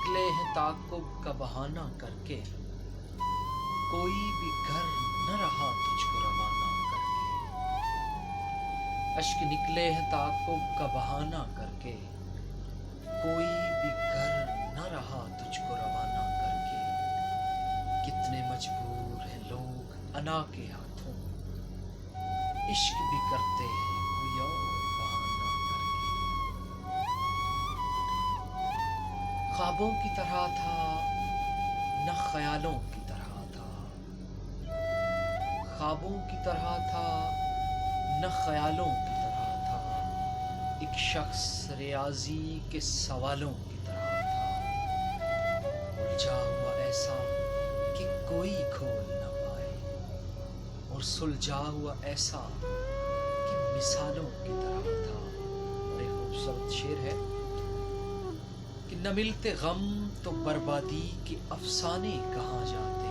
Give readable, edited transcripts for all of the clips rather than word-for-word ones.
نکلے ہیں تعاقب کا بہانہ کر کے، کوئی بھی گھر نہ رہا تجھ کو روانہ کر کے۔ اشک نکلے ہیں تعاقب کا بہانہ کر کے، کوئی بھی گھر نہ رہا تجھ کو روانہ کر کے۔ کتنے مجبور ہیں لوگ انا کے ہاتھوں، عشق بھی کرتے ہیں کوئی اور بہانہ کر کے۔ خوابوں کی طرح تھا نہ خیالوں کی طرح تھا، خوابوں کی طرح تھا نہ خیالوں کی طرح تھا، ایک شخص ریاضی کے سوالوں کی طرح تھا، الجھا ہوا ایسا کہ کوئی کھول نہ پائے، اور سلجھا ہوا ایسا کہ مثالوں کی طرح تھا۔ اور ایک خوبصورت شعر ہے کہ نہ ملتے غم تو بربادی کے افسانے کہاں جاتے،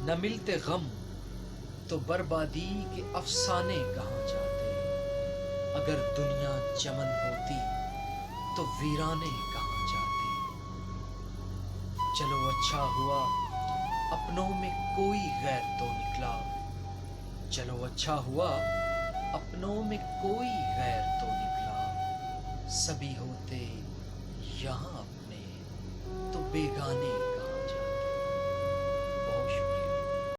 نہ ملتے غم تو بربادی کے افسانے کہاں جاتے، اگر دنیا چمن ہوتی تو ویرانے کہاں جاتے۔ چلو اچھا ہوا اپنوں میں کوئی غیر تو نکلا، چلو اچھا ہوا اپنوں میں کوئی غیر تو نکلا، سبھی ہوتے یہاں اپنے تو بیگانے